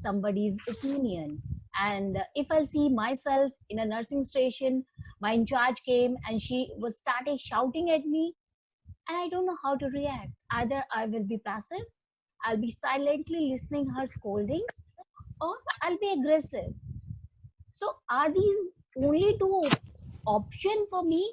somebody's opinion. And if I'll see myself in a nursing station, my in charge came and she was started shouting at me, and I don't know how to react. Either I will be passive, I'll be silently listening her scoldings, or I'll be aggressive. So are these only two option for me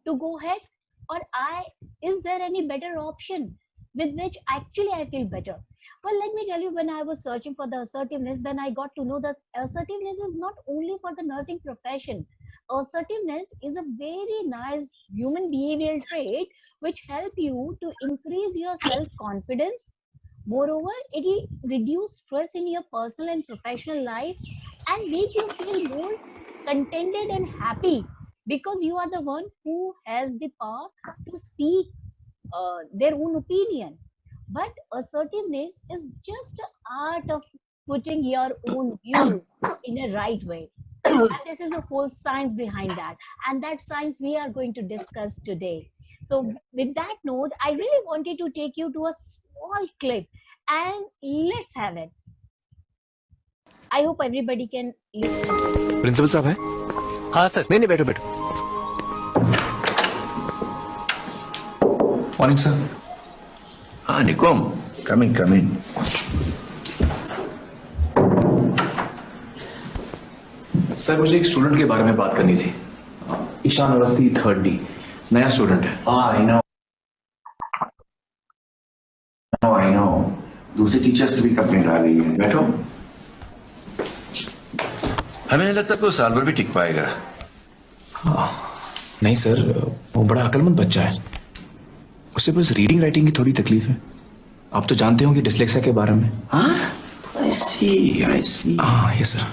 to go ahead, or I is there any better option with which actually I feel better? Well, let me tell you, when I was searching for the assertiveness, then I got to know that assertiveness is not only for the nursing profession. Assertiveness is a very nice human behavioral trait which help you to increase your self confidence. Moreover, it will reduce stress in your personal and professional life and make you feel more contented and happy, because you are the one who has the power to speak their own opinion. But assertiveness is just an art of putting your own views in a right way. And this is a whole science behind that. And that science we are going to discuss today. So with that note, I really wanted to take you to a small clip and let's have it. I hope everybody can listen. Principal साहब है? हाँ sir. नहीं बैठो बैठो. Morning sir. हाँ निकोम, come in. Sir मुझे एक स्टूडेंट के बारे में बात करनी थी. ईशान अवस्थी 3rd D, नया स्टूडेंट है. हाँ I know. दूसरे टीचर्स से भी कंप्लेंट आ गई है. बैठो. हमें नहीं लगता कोई साल भर भी टिक पाएगा. नहीं सर, वो बड़ा अक्लमंद बच्चा है. उसे बस रीडिंग राइटिंग की थोड़ी तकलीफ है. आप तो जानते होंगे डिसलेक्सिया के बारे में. हाँ, I see. हाँ यस सर.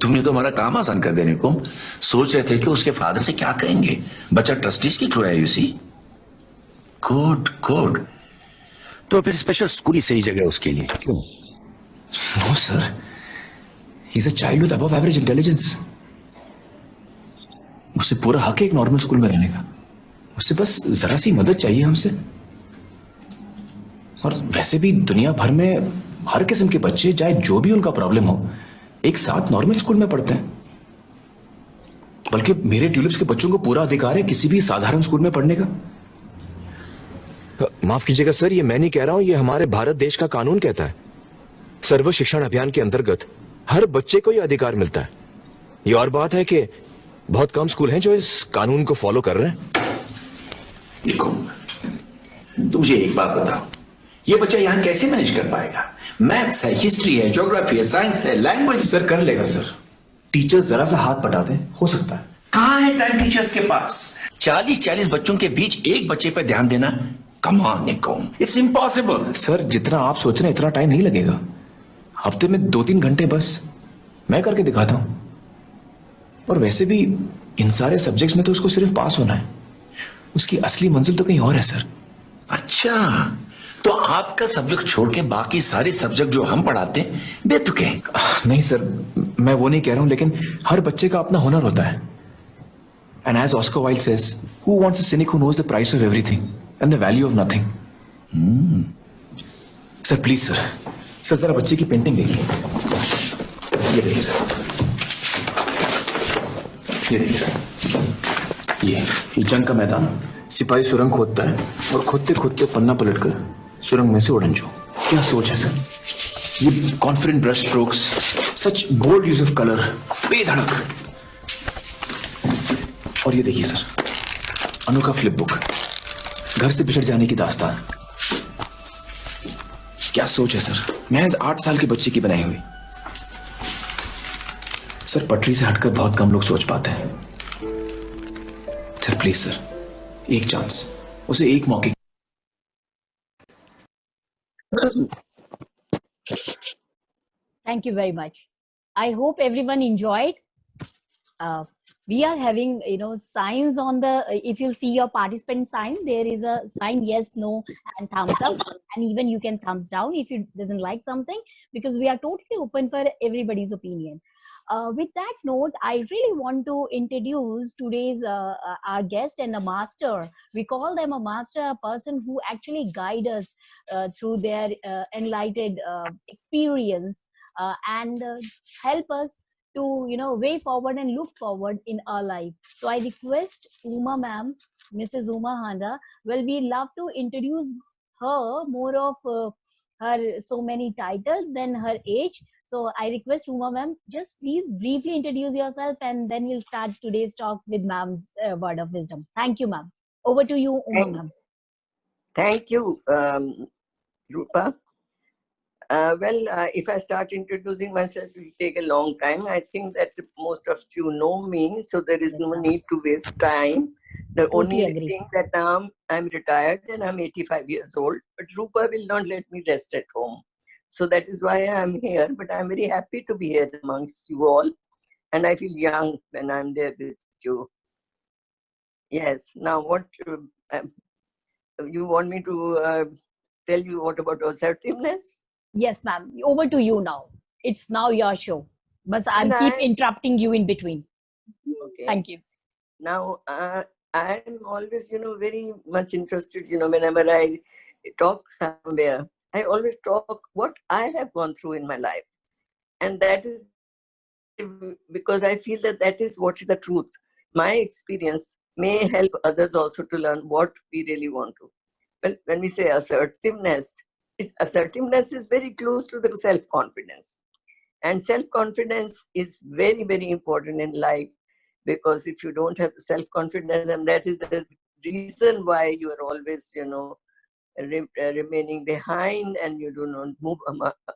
तुमने तो हमारा काम आसान कर देने को सोच रहे थे कि उसके फादर से क्या कहेंगे. बच्चा ट्रस्टीज की थ्रू है, यू सी. गुड. तो फिर स्पेशल स्कूल ही सही जगह उसके लिए. क्यों? No sir, he is a child with above average intelligence. उसे पूरा हक है एक नॉर्मल स्कूल में रहने का. उसे बस जरा सी मदद चाहिए हमसे. और वैसे भी दुनिया भर में हर किस्म के बच्चे, चाहे जो भी उनका प्रॉब्लम हो, एक साथ नॉर्मल स्कूल में पढ़ते हैं. बल्कि मेरे ट्यूलिप्स के बच्चों को पूरा अधिकार है किसी भी साधारण स्कूल में पढ़ने का. माफ कीजिएगा सर, ये मैं नहीं कह रहा हूं, ये हमारे भारत देश का कानून कहता है. सर्व शिक्षण अभियान के अंतर्गत हर बच्चे को यह अधिकार मिलता है. ये और बात है कि बहुत कम स्कूल हैं जो इस कानून को फॉलो कर रहे हैं. देखो, तुम मुझे एक बात बताओ, ये बच्चा यहाँ कैसे मैनेज कर पाएगा? मैथ्स है, हिस्ट्री है, ज्योग्राफी है, साइंस है, लैंग्वेज. सर कर लेगा सर. टीचर्स जरा सा हाथ बटाते हो सकता है. कहाँ है टाइम टीचर्स के पास? 40 बच्चों के बीच एक बच्चे पर ध्यान देना. कम ऑन निकोम, इट्स इम्पॉसिबल. सर जितना आप सोच रहे हैं इतना टाइम नहीं लगेगा. हफ्ते में 2-3 घंटे बस मैं करके दिखाता हूं. और वैसे भी इन सारे सब्जेक्ट्स में तो उसको सिर्फ पास होना है. उसकी असली मंजिल तो कहीं और है सर. अच्छा, तो आपका सब्जेक्ट छोड़ के बाकी सारे सब्जेक्ट जो हम पढ़ाते हैं बेतुके हैं? नहीं सर, मैं वो नहीं कह रहा हूं, लेकिन हर बच्चे का अपना हुनर होता है. And as Oscar Wilde says, who wants a cynic who knows the price of everything and the value of nothing. Sir please sir. Sir जरा बच्चे की पेंटिंग देखिए. ये देखिए सर. ये देखिए सर. ये जंग का मैदान. सिपाही सुरंग खोदता है और खोदते खोदते पन्ना पलटकर सुरंग में से उड़न जो. क्या सोच है सर. ये confident brush strokes, such bold use of colour, बेधड़क. और ये देखिए सर, अनोखा फ्लिप बुक, घर से बिछड़ जाने की दास्तान. क्या सोच है सर. महज 8 साल के बच्चे की बनाई हुई. सर पटरी से हटकर बहुत कम लोग सोच पाते हैं. सर प्लीज सर, एक चांस, उसे एक मौके. Thank you very much. I hope everyone enjoyed. We are having, signs on the, if you see your participant sign, there is a sign yes, no, and thumbs up. And even you can thumbs down if you doesn't like something, because we are totally open for everybody's opinion. With that note, I really want to introduce today's our guest and a master. We call them a master, a person who actually guide us through their enlightened experience and help us to way forward and look forward in our life. So I request Uma ma'am, Mrs. Uma Handa. Well, we love to introduce her more of her so many titles than her age. So I request Uma ma'am, just please briefly introduce yourself and then we'll start today's talk with ma'am's word of wisdom. Thank you, ma'am. Over to you, Uma ma'am. Thank you, Rupa. If I start introducing myself, it will take a long time. I think that most of you know me, so there is Yes, no ma'am. need to waste time. The Totally only agree. thing that now I'm retired and I'm 85 years old, but Rupa will not let me rest at home. So that is why I'm here, but I'm very happy to be here amongst you all. And I feel young when I'm there with you. Yes, now what you want me to tell you what about assertiveness? Yes, ma'am. Over to you now. It's now your show. But I'll And keep interrupting you in between. Okay. Thank you. Now, I'm always, very much interested, whenever I talk somewhere, I always talk what I have gone through in my life. And that is because I feel that that is what is the truth. My experience may help others also to learn what we really want to. Well, when we say assertiveness is very close to the self-confidence. And self-confidence is very, very important in life, because if you don't have self-confidence, and that is the reason why you are always, remaining behind and you do not move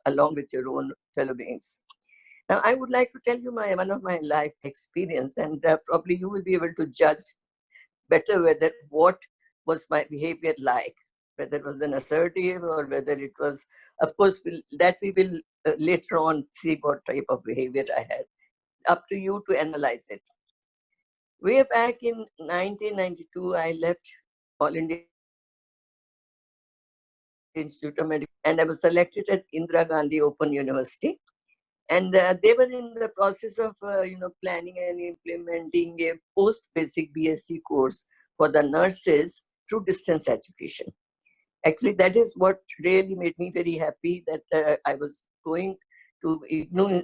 along with your own fellow beings. Now, I would like to tell you one of my life experience, and probably you will be able to judge better whether what was my behavior like, whether it was an assertive or whether it was, of course, we will later on see what type of behavior I had. Up to you to analyze it. Way back in 1992, I left All India Institute of Medical, and I was selected at Indira Gandhi Open University. And they were in the process of, planning and implementing a post-basic BSc course for the nurses through distance education. Actually, that is what really made me very happy, that I was going to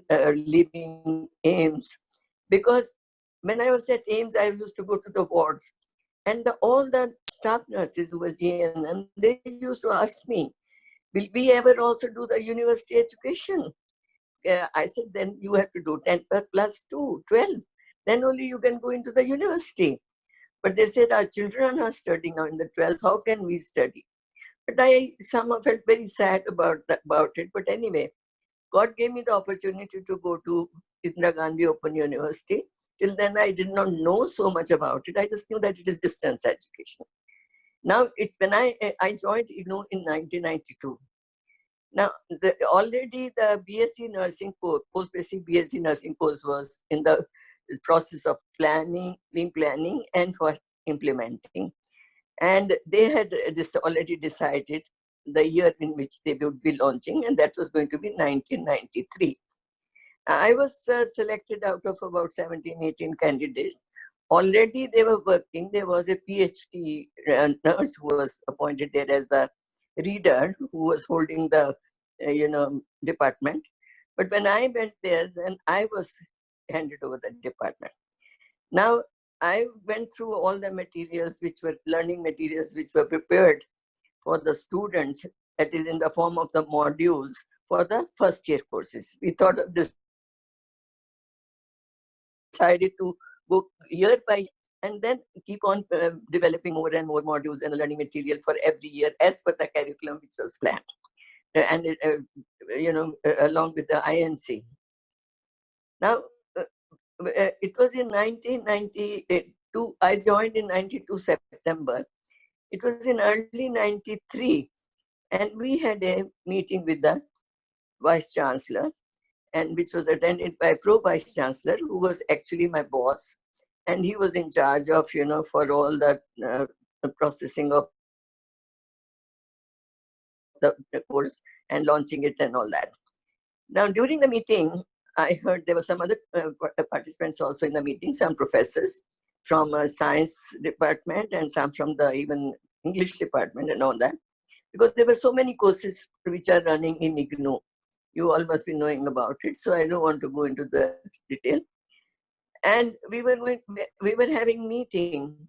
living AIIMS, because when I was at AIIMS, I used to go to the wards, and all the staff nurses who were GN, and they used to ask me, will we ever also do the university education? I said, then you have to do 10 plus 2, 12. Then only you can go into the university. But they said, our children are studying now in the 12th. How can we study? But I somehow felt very sad about it. But anyway, God gave me the opportunity to go to Indira Gandhi Open University. Till then, I did not know so much about it. I just knew that it is distance education. Now, when I joined IGNOU in 1992. Now, already the BSc nursing course, post-basic BSc nursing course was in the process of planning and for implementing. And they had already decided the year in which they would be launching, and that was going to be 1993. I was selected out of about 17, 18 candidates. Already they were working. There was a PhD nurse who was appointed there as the reader, who was holding the department. But when I went there, then I was handed over the department. Now, I went through all the materials, which were learning materials, which were prepared for the students, that is in the form of the modules for the first year courses. We thought of this, decided to go year by, and then keep on developing more and more modules and learning material for every year as per the curriculum which was planned. And along with the INC. Now, it was in 1992. I joined in 92 September. It was in early 93, and we had a meeting with the Vice Chancellor, and which was attended by Pro Vice Chancellor, who was actually my boss, and he was in charge of, for all the processing of the course and launching it and all that. Now, during the meeting, I heard there were some other participants also in the meeting, some professors from science department and some from the even English department and all that, because there were so many courses which are running in IGNOU. You all must be knowing about it, so I don't want to go into the detail. And we were having meeting,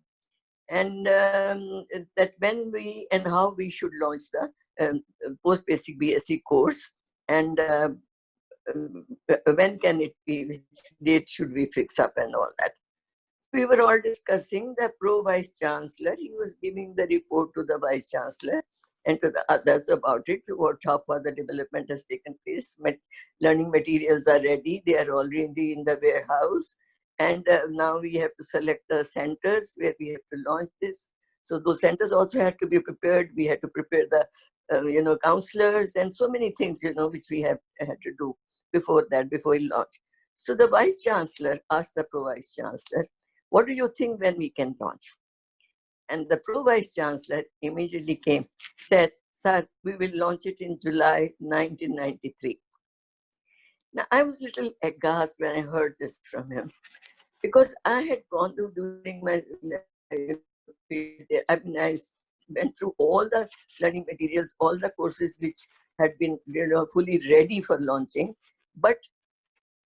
and that when we and how we should launch the post basic BSc course, and when can it be, which date should we fix up and all that. We were all discussing. The pro vice chancellor, he was giving the report to the vice chancellor and to the others about it, how far the development has taken place. Learning materials are ready, they are already in the warehouse, and now we have to select the centers where we have to launch this. So those centers also had to be prepared. We had to prepare the counselors and so many things, which we had to do before we launch. So the vice chancellor asked the pro vice chancellor, what do you think when we can launch? And the pro vice chancellor immediately said, sir, we will launch it in July 1993. Now I was a little aghast when I heard this from him, because I had gone through during my, I went through all the learning materials, all the courses which had been fully ready for launching, but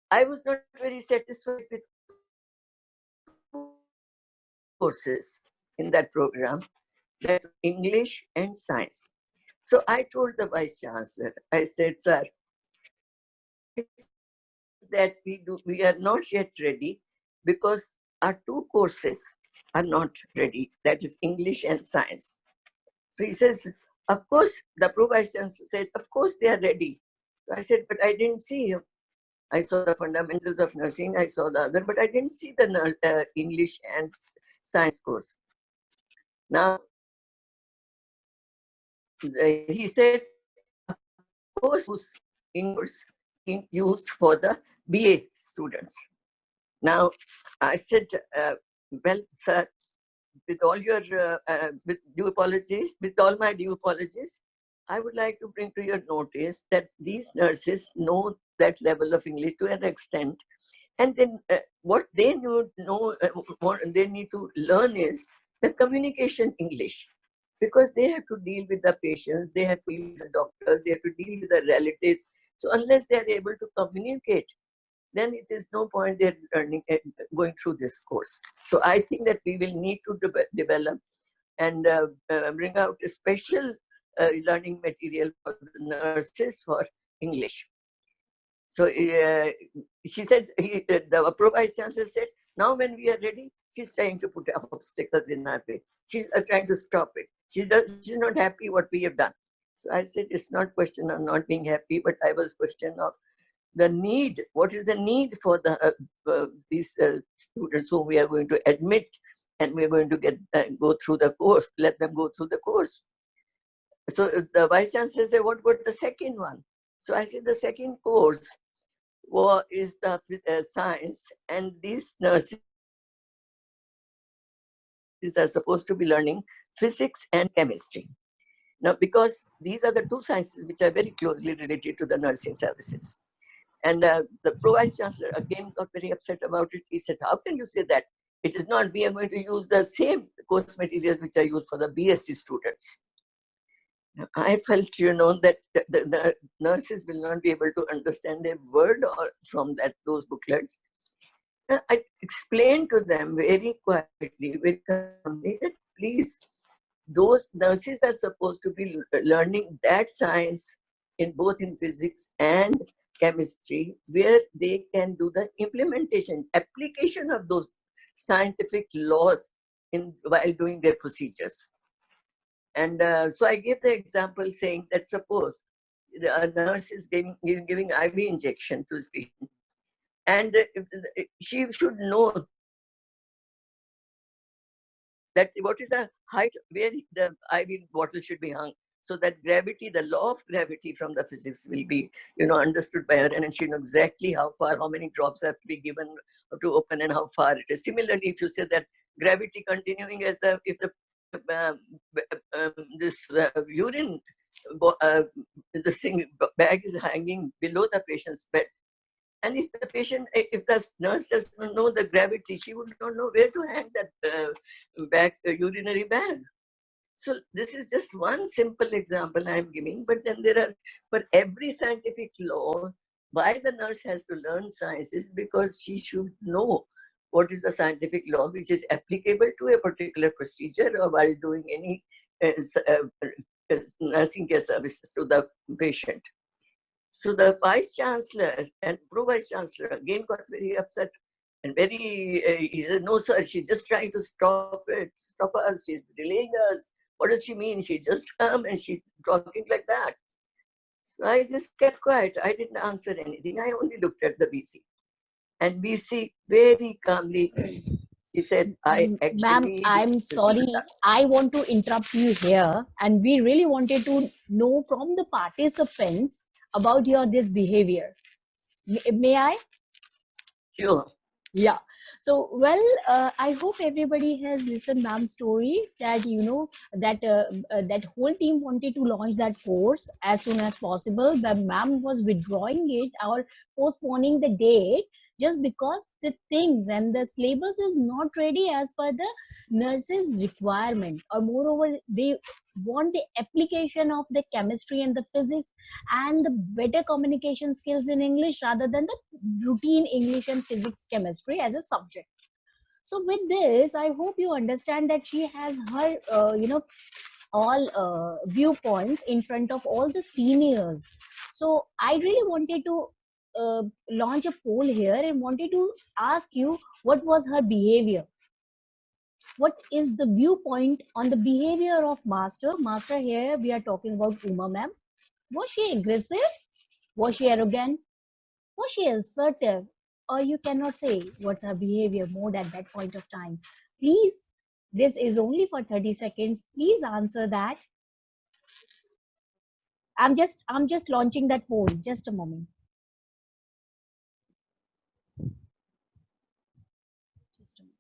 I was not very satisfied with courses in that program, that English and science. So I told the vice chancellor, I said, sir, that we are not yet ready because our two courses are not ready, that is English and science. So he says, of course, the pro vice chancellor said, of course they are ready. So I said, but I didn't see you. I saw the fundamentals of nursing, I saw the other, but I didn't see the English and science course. Now, he said, of course, English used for the BA students. Now, I said, well, sir, with all your, with due apologies, with all my due apologies, I would like to bring to your notice that these nurses know that level of English to an extent. And then what they what they need to learn is the communication English, because they have to deal with the patients, they have to deal with the doctors, they have to deal with the relatives. So unless they are able to communicate, then it is no point they're learning, going through this course. So I think that we will need to develop and bring out a special learning material for the nurses for English. So she said, the pro vice chancellor said, now when we are ready, she's trying to put obstacles in our way. She's trying to stop it. She's not happy what we have done. So I said, it's not question of not being happy, but I was question of the need. What is the need for these students whom we are going to admit, and we are going to go through the course, let them go through the course. So the vice chancellor said, what about the second one? So I said, the second course is the science, and these nurses are supposed to be learning physics and chemistry. Now, because these are the two sciences which are very closely related to the nursing services. And the pro vice chancellor again got very upset about it. He said, how can you say that? It is not, we are going to use the same course materials which are used for the BSc students. I felt, that the nurses will not be able to understand a word from those booklets. I explained to them very quietly, very calmly, that please, those nurses are supposed to be learning that science in both in physics and chemistry, where they can do the implementation, application of those scientific laws while doing their procedures. And so I gave the example saying that suppose a nurse is giving IV injection to his patient, and she should know that what is the height where the IV bottle should be hung, so that gravity, the law of gravity from the physics will be, understood by her, and she knows exactly how far, how many drops have to be given to open and how far it is. Similarly, if you say that gravity continuing as if the this urine, this thing bag is hanging below the patient's bed, And if the patient, if the nurse does not know the gravity, she would not know where to hang that urinary bag. So this is just one simple example I am giving, but then there are, for every scientific law, why the nurse has to learn science is because she should know what is the scientific law which is applicable to a particular procedure or while doing any nursing care services to the patient. So the vice chancellor and pro-vice chancellor again got very upset and very, he said, no sir, she's just trying to stop us, she's delaying us. What does she mean? She just come and she's talking like that. So I just kept quiet. I didn't answer anything. I only looked at the VC. And VC very calmly, he said, I actually... Ma'am, I'm sorry. I want to interrupt you here. And we really wanted to know from the participants about your this behavior. May I? Sure. Yeah. So, well, I hope everybody has listened ma'am's story that, you know, that that whole team wanted to launch that course as soon as possible. The ma'am was withdrawing it or postponing the date just because the things and the syllabus is not ready as per the nurse's requirement, or moreover, they want the application of the chemistry and the physics and the better communication skills in English rather than the routine English and physics chemistry as a subject. So with this, I hope you understand that she has her, all viewpoints in front of all the seniors. So I really wanted to launch a poll here and wanted to ask you what was her behavior. What is the viewpoint on the behavior of master? Master here, we are talking about Uma ma'am. Was she aggressive? Was she arrogant? Was she assertive? Or you cannot say what's her behavior mode at that point of time. Please, this is only for 30 seconds. Please answer that. I'm just launching that poll. Just a moment. Just a moment.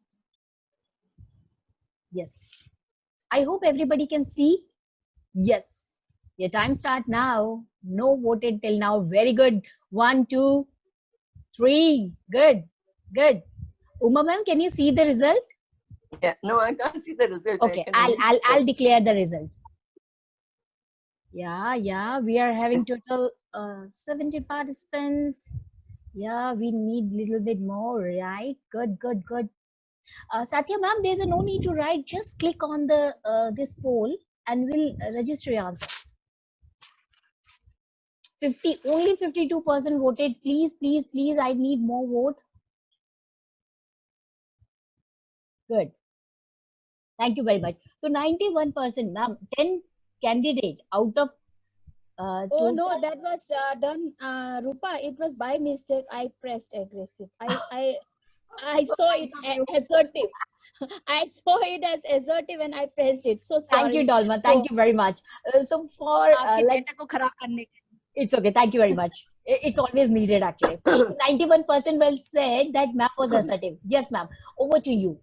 Yes. I hope everybody can see. Yes. Your time start now. No voted till now. Very good. 1, 2, 3. Good. Good. Uma ma'am, can you see the result? Yeah, no, I can't see the result. Okay, I'll declare the result. Yeah, we are having total 70 participants. Yeah, we need little bit more, right? Good. Satya ma'am, there's no need to write. Just click on the this poll and we'll register your answer. Only 52% voted. Please, I need more vote. Good. Thank you very much. So 91%, ma'am, 10 candidate out of Oh no, that was done, Rupa. It was by mistake. I pressed aggressive. I saw it assertive. I saw it as assertive and I pressed it. So sorry. Thank you, Dalma. Thank you very much. So for let's. It's okay. Thank you very much. It's always needed actually. 91% well said that ma'am was assertive. Yes, ma'am. Over to you.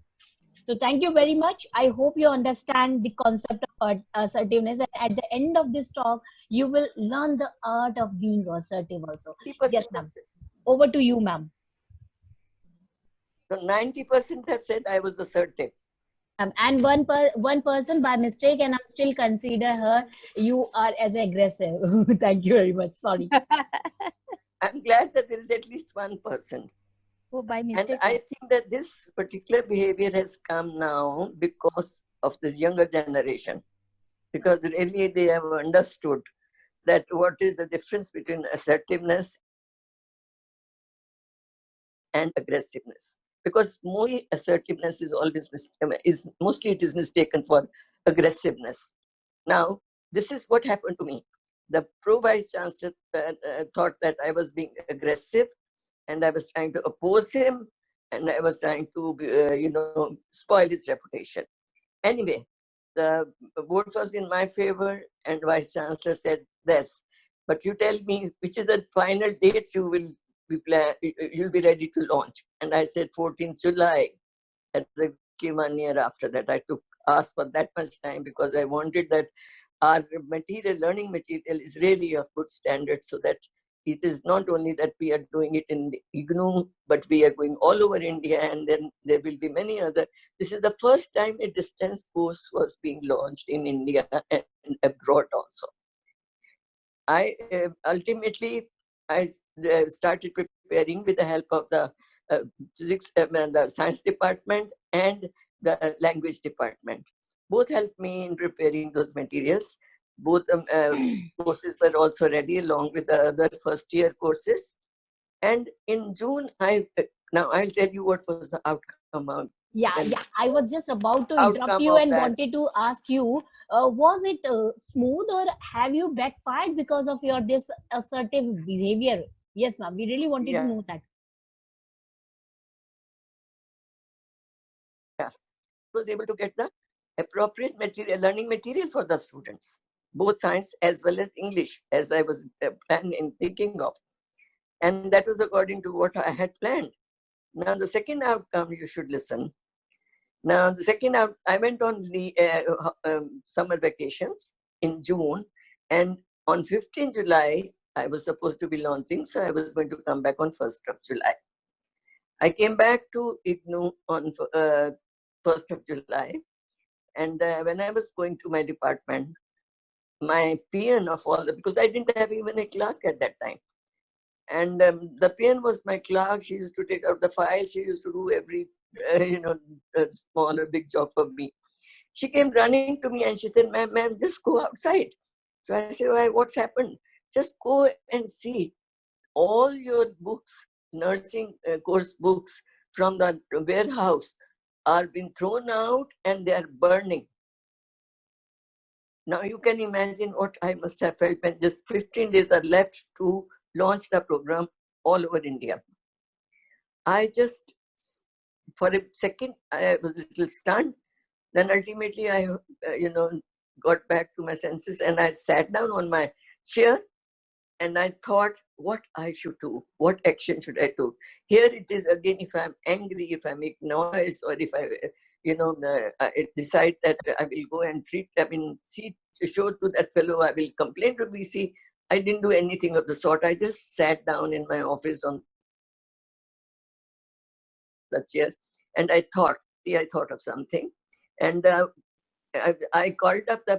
So thank you very much. I hope you understand the concept of assertiveness. And at the end of this talk, you will learn the art of being assertive also. Yes, ma'am. Over to you, ma'am. So 90% have said I was assertive. And one person by mistake, and I still consider her, you are as aggressive. Thank you very much. Sorry. I'm glad that there is at least one person. Oh, by mistake. And I think that this particular behavior has come now because of this younger generation. Because really they have understood that what is the difference between assertiveness and aggressiveness. Because more assertiveness is always mostly it is mistaken for aggressiveness. Now, this is what happened to me. The pro-vice chancellor thought that I was being aggressive and I was trying to oppose him and I was trying to, spoil his reputation. Anyway, the vote was in my favor and vice chancellor said this. But you tell me which is the final date you'll be ready to launch. And I said 14th July. That came 1 year after that. I asked for that much time because I wanted that our learning material is really of good standard so that it is not only that we are doing it in the IGNOU, but we are going all over India, and then there will be many other. This is the first time a distance course was being launched in India and abroad also. I ultimately started preparing with the help of the physics, the science department and the language department. Both helped me in preparing those materials. Both courses were also ready along with the other first year courses. And in June, now I'll tell you what was the outcome of. Yeah, I was just about to interrupt Outcome you of and that. wanted to ask you, was it smooth, or have you backfired because of your this assertive behavior? Yes, ma'am. We really wanted to Yeah. know that. Was able to get the appropriate material, learning material for the students, both science as well as English, as I was planning and thinking of. And that was according to what I had planned. Now, the second outcome, you should listen. Now, the second out, I went on the summer vacations in June, and on 15 July, I was supposed to be launching, so I was going to come back on 1st of July. I came back to IGNOU on 1st of July, and when I was going to my department, my PN of all the, because I didn't have even a clerk at that time. And the PN was my clerk. She used to take out the files. She used to do every, small or big job for me. She came running to me and she said, ma'am, just go outside. So I said, why, what's happened? Just go and see all your books, nursing course books from the warehouse are being thrown out and they are burning. Now you can imagine what I must have felt when just 15 days are left to launch the program all over India. I just, for a second, I was a little stunned. Then ultimately I, got back to my senses and I sat down on my chair and I thought what I should do, what action should I do. Here it is again, if I'm angry, if I make noise, or if I, I decide that I will go and show to that fellow, I will complain to VC. I didn't do anything of the sort. I just sat down in my office on the chair and I thought of something. And I called up the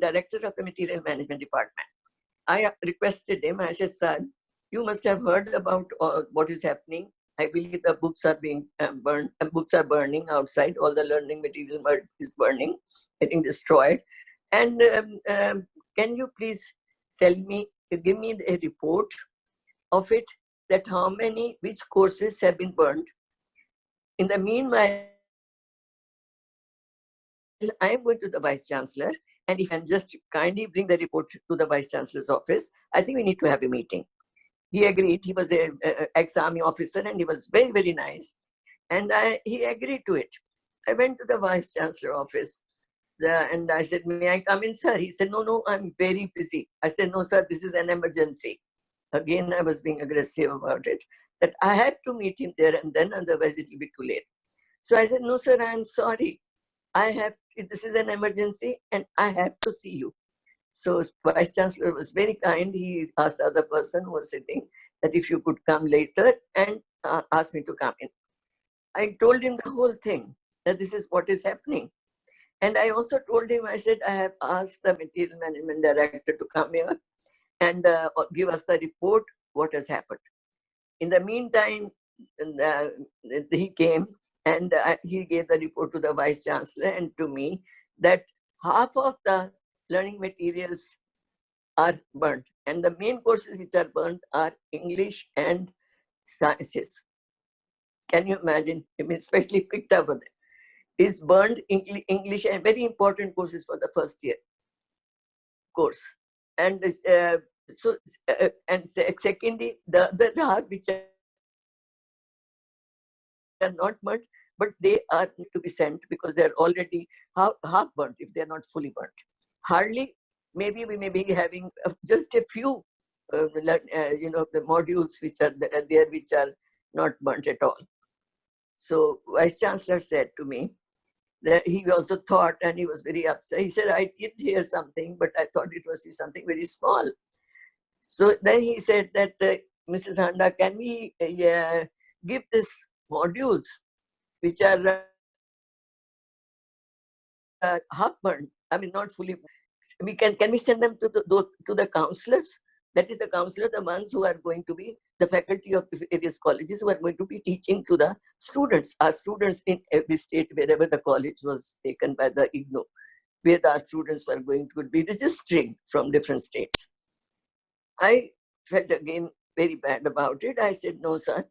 director of the material management department. I requested him, I said, sir, you must have heard about what is happening. I believe the books are being burned, books are burning outside, all the learning material is burning, getting destroyed. And can you please tell me, give me a report of it, that which courses have been burned. In the meanwhile, I'm going to the Vice Chancellor, and if you can just kindly bring the report to the Vice Chancellor's office, I think we need to have a meeting. He agreed. He was an ex-army officer and he was very, very nice. And he agreed to it. I went to the Vice Chancellor office and I said, may I come in, sir? He said, no, I'm very busy. I said, no, sir, this is an emergency. Again, I was being aggressive about it, that I had to meet him there and then, otherwise it will be too late. So I said, no, sir, I'm sorry. This is an emergency and I have to see you. So Vice Chancellor was very kind. He asked the other person who was sitting that if you could come later, and asked me to come in. I told him the whole thing, that this is what is happening. And I also told him, I said, I have asked the material management director to come here and give us the report, what has happened. In the meantime, he came and he gave the report to the Vice Chancellor and to me that half of the learning materials are burnt, and the main courses which are burnt are English and sciences. Can you imagine? I mean, especially picked up with it. Is burnt English and very important courses for the first year course. And secondly, the half which are not burnt, but they are to be sent because they are already half burnt if they are not fully burnt. Hardly, maybe we may be having just a few, the modules which are there which are not burnt at all. So Vice Chancellor said to me that he also thought, and he was very upset. He said, I did hear something, but I thought it was something very small. So then he said that, Mrs. Handa, can we give these modules which are half burned? I mean, not fully. Can we send them to the counselors? That is the counselor, the ones who are going to be the faculty of various colleges who are going to be teaching to the students. Our students in every state, wherever the college was taken by the IGNOU, where the students were going to be registering from different states. I felt again very bad about it. I said, no, sir,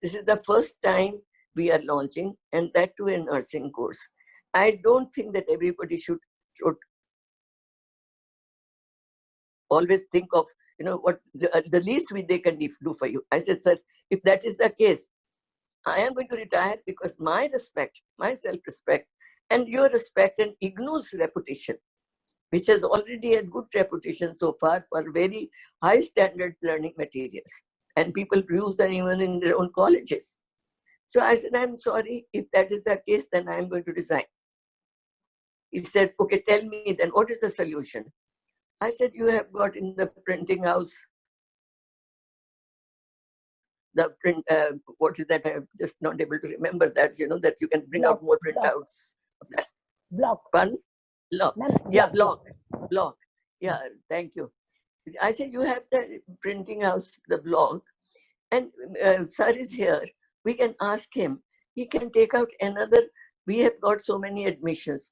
this is the first time we are launching, and that too a nursing course. I don't think that everybody should always think of, what the least they can do for you. I said, sir, if that is the case, I am going to retire, because my respect, my self-respect, and your respect and IGNOU's reputation, which has already had good reputation so far for very high standard learning materials, and people use them even in their own colleges. So I said, I'm sorry, if that is the case, then I'm going to resign. He said, okay, tell me then, what is the solution? I said, you have got in the printing house, the print, what is that? I'm just not able to remember that, that you can bring out more printouts of that. Block. Pardon? Block. Ma'am, Yeah, block. Yeah, thank you. I said, you have the printing house, the block, and sir is here. We can ask him. He can take out another. We have got so many admissions,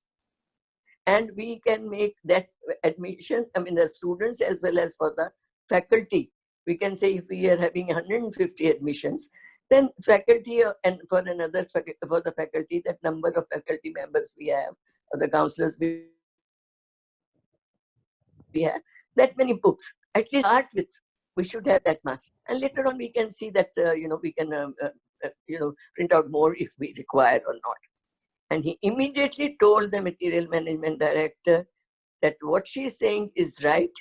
and we can make that admission, I mean, the students as well as for the faculty. We can say if we are having 150 admissions, then faculty and for the faculty, that number of faculty members we have, or the counselors we have, that many books. At least start with, we should have that much. And later on we can see that, we can, print out more if we require or not. And he immediately told the material management director that what she's saying is right.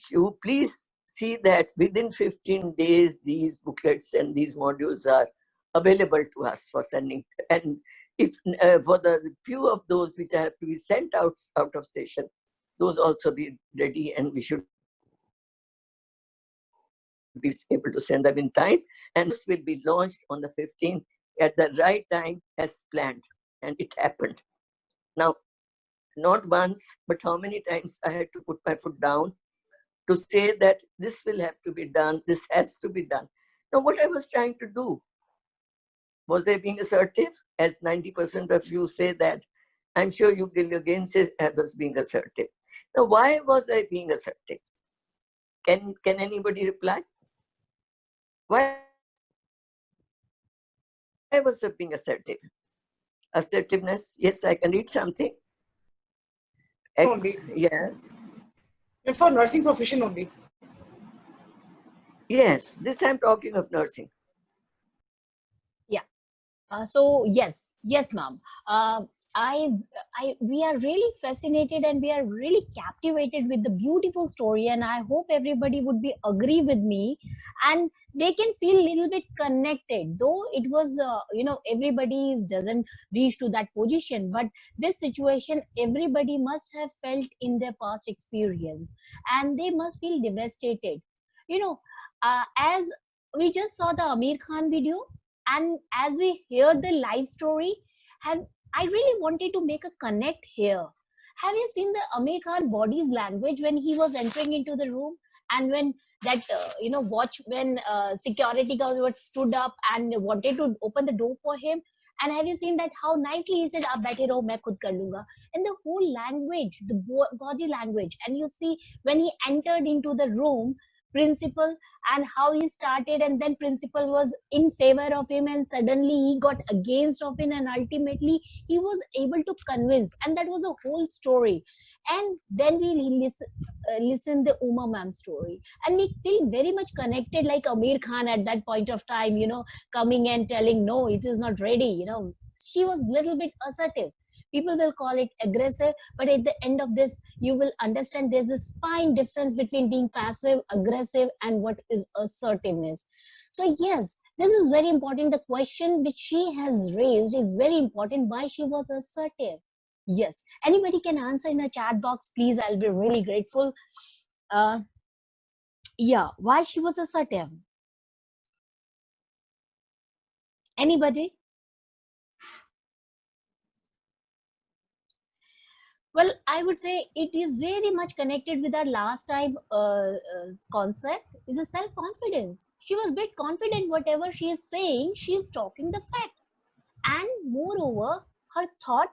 You please see that within 15 days, these booklets and these modules are available to us for sending. And if for the few of those which have to be sent out of station, those also be ready, and we should be able to send them in time. And this will be launched on the 15th at the right time as planned. And it happened. Now, not once, but how many times I had to put my foot down to say that this will have to be done, this has to be done. Now, what I was trying to do, was I being assertive? As 90% of you say that, I'm sure you will again say I was being assertive. Now, why was I being assertive? Can anybody reply? Why was I being assertive? Assertiveness, yes, I can read something. Only. Yes. And for nursing profession only. Yes, this I'm talking of nursing. So yes, ma'am. We are really fascinated and we are really captivated with the beautiful story, and I hope everybody would be agree with me, and they can feel a little bit connected. Though it was, everybody doesn't reach to that position, but this situation everybody must have felt in their past experience, and they must feel devastated. As we just saw the Amir Khan video, and as we hear the live story, I really wanted to make a connect here. Have you seen the Amir Khan body's language when he was entering into the room, and when that when security guard stood up and wanted to open the door for him? And have you seen that how nicely he said, "Aap baithe raho, main khud kar lunga," and the whole language, the body language, and you see when he entered into the room, principal, and how he started, and then principal was in favor of him, and suddenly he got against of him, and ultimately he was able to convince, and that was a whole story. And then we listen the Uma ma'am story, and we feel very much connected like Amir Khan at that point of time, coming and telling, no, it is not ready. She was little bit assertive. People will call it aggressive, but at the end of this, you will understand there's this fine difference between being passive, aggressive, and what is assertiveness. So yes, this is very important. The question which she has raised is very important, why she was assertive. Yes, anybody can answer in the chat box, please. I'll be really grateful. Yeah, why she was assertive? Anybody? Well, I would say it is very much connected with our last time concept is a self-confidence. She was bit confident whatever she is saying, she is talking the fact. And moreover, her thought,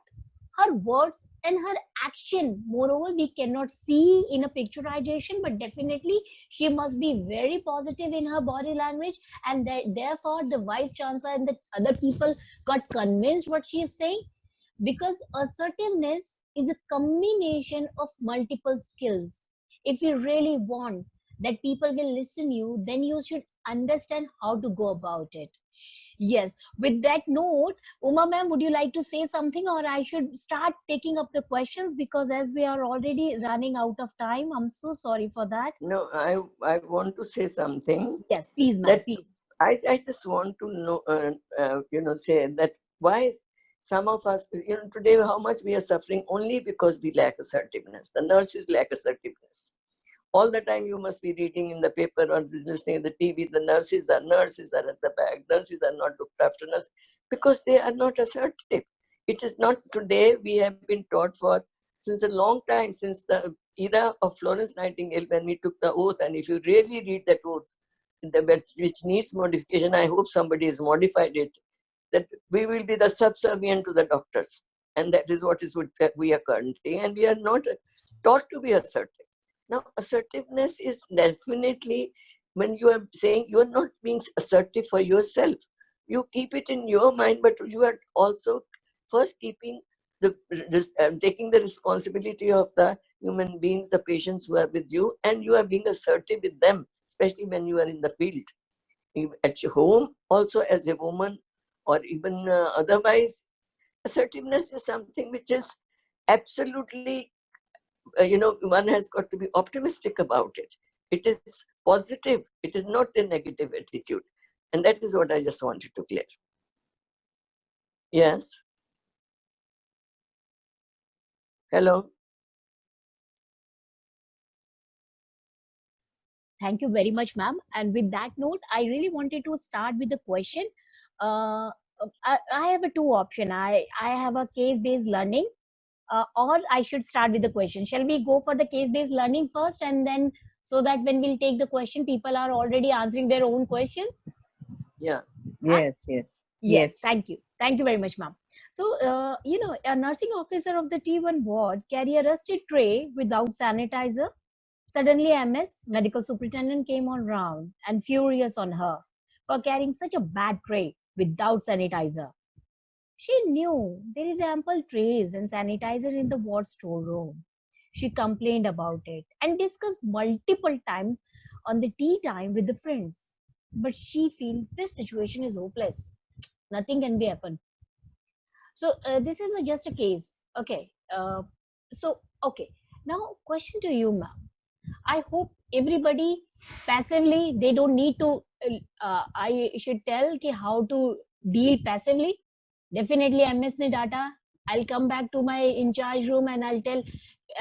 her words and her action, moreover, we cannot see in a picturization, but definitely she must be very positive in her body language. And that, therefore, the vice chancellor and the other people got convinced what she is saying, because assertiveness is a combination of multiple skills. If you really want that people will listen you, then you should understand how to go about it. Yes, with that note, Uma ma'am, would you like to say something, or I should start taking up the questions, because as we are already running out of time? I'm so sorry for that. No, I want to say something. Yes, please ma'am, That please. I just want to know, say that why some of us, today how much we are suffering only because we lack assertiveness. The nurses lack assertiveness. All the time you must be reading in the paper or listening to the TV, the nurses are at the back. Nurses are not looked after us because they are not assertive. It is not today. We have been taught for since a long time, since the era of Florence Nightingale, when we took the oath. And if you really read that oath, which needs modification, I hope somebody has modified it, that we will be the subservient to the doctors. And that is what we are currently. And we are not taught to be assertive. Now, assertiveness is definitely when you are saying you are not being assertive for yourself. You keep it in your mind, but you are also first keeping taking the responsibility of the human beings, the patients who are with you, and you are being assertive with them, especially when you are in the field. At your home, also as a woman, or even otherwise, assertiveness is something which is absolutely, one has got to be optimistic about it. It is positive. It is not a negative attitude. And that is what I just wanted to clear. Yes. Hello. Thank you very much, ma'am. And with that note, I really wanted to start with the question. I have a two option. I have a case-based learning, or I should start with the question. Shall we go for the case-based learning first, and then so that when we'll take the question, people are already answering their own questions? Yeah. Yes, yes. Yes, thank you. Thank you very much, ma'am. So, a nursing officer of the T1 ward carry a rusted tray without sanitizer. Suddenly, MS, medical superintendent, came on round and furious on her for carrying such a bad tray without sanitizer. She knew there is ample trays and sanitizer in the ward storeroom. She complained about it and discussed multiple times on the tea time with the friends. But she feels this situation is hopeless. Nothing can be happen. So this is just a case. Okay. Okay. Now, question to you, ma'am. I hope everybody passively, they don't need to, I should tell ki how to deal passively. Definitely MS ne data. I'll come back to my in charge room and I'll tell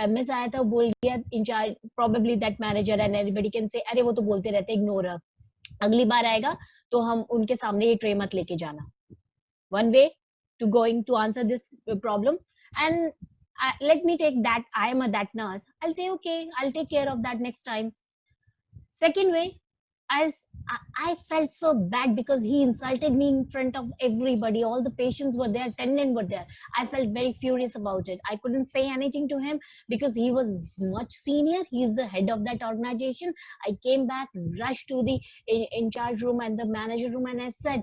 MS आया था बोल दिया in charge, probably that manager, and everybody can say अरे वो तो बोलते रहते, ignore. अगली बार आएगा तो हम उनके सामने ये ट्रे मत लेके जाना. One way to going to answer this problem. And let me take that, I am that nurse, I'll say okay, I'll take care of that next time. Second way, as I felt so bad because he insulted me in front of everybody, all the patients were there, attendants were there. I felt very furious about it. I couldn't say anything to him because he was much senior, he's the head of that organization. I came back, rushed to the in charge room and the manager room, and I said,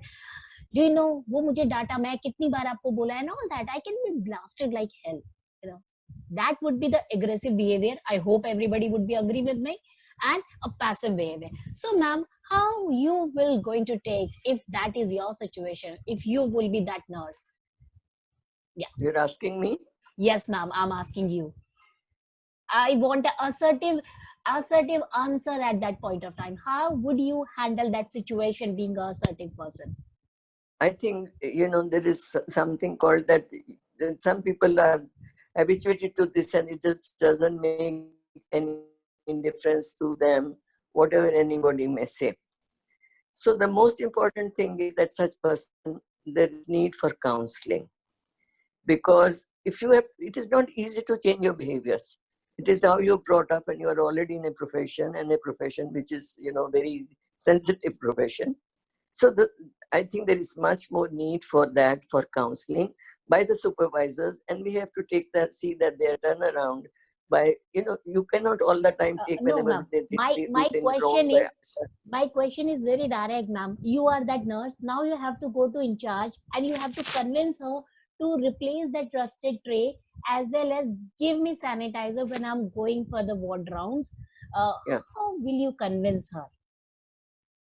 do you know वो मुझे data, मैं कितनी बार आपको बोला है, and all that. I can be blasted like hell, that would be the aggressive behavior. I hope everybody would be agree with me. And a passive behavior. So ma'am, how you will going to take if that is your situation, if you will be that nurse? Yeah, you're asking me? Yes ma'am, I'm asking you. I want an assertive answer at that point of time. How would you handle that situation being an assertive person? I think, there is something called that some people are habituated to this and it just doesn't make any difference to them whatever anybody may say. So the most important thing is that such person, there is need for counseling. Because if you have, it is not easy to change your behaviors. It is how you're brought up, and you are already in a profession, and a profession which is, very sensitive profession. So I think there is much more need for that, for counseling by the supervisors, and we have to see that they are turnaround by, you cannot all the time take No, whenever ma'am. they My do things question wrong by is, my question is very direct, ma'am. You are that nurse. Now you have to go to in charge, and you have to convince her to replace that rusted tray, as well as give me sanitizer when I'm going for the ward rounds. Yeah. How will you convince her?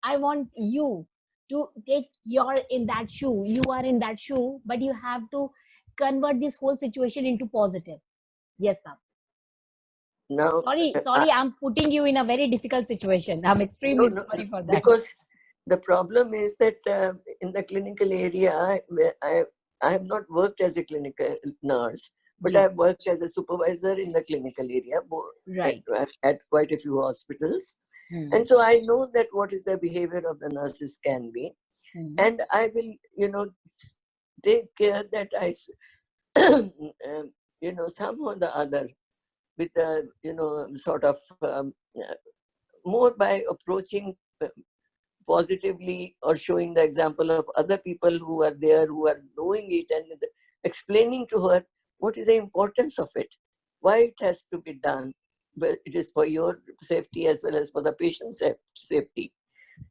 I want you to take your in that shoe. You are in that shoe, but you have to convert this whole situation into positive. Yes, ma'am. Now, Sorry, I'm putting you in a very difficult situation. I'm extremely no, sorry for that. because the problem is that in the clinical area, I have not worked as a clinical nurse, but I have worked as a supervisor in the clinical area, Right. at quite a few hospitals. And so I know that what is the behavior of the nurses can be. And I will, take care that I, somehow or the other, with the, sort of more by approaching positively, or showing the example of other people who are there, who are doing it, and explaining to her what is the importance of it, why it has to be done. But it is for your safety as well as for the patient's safety.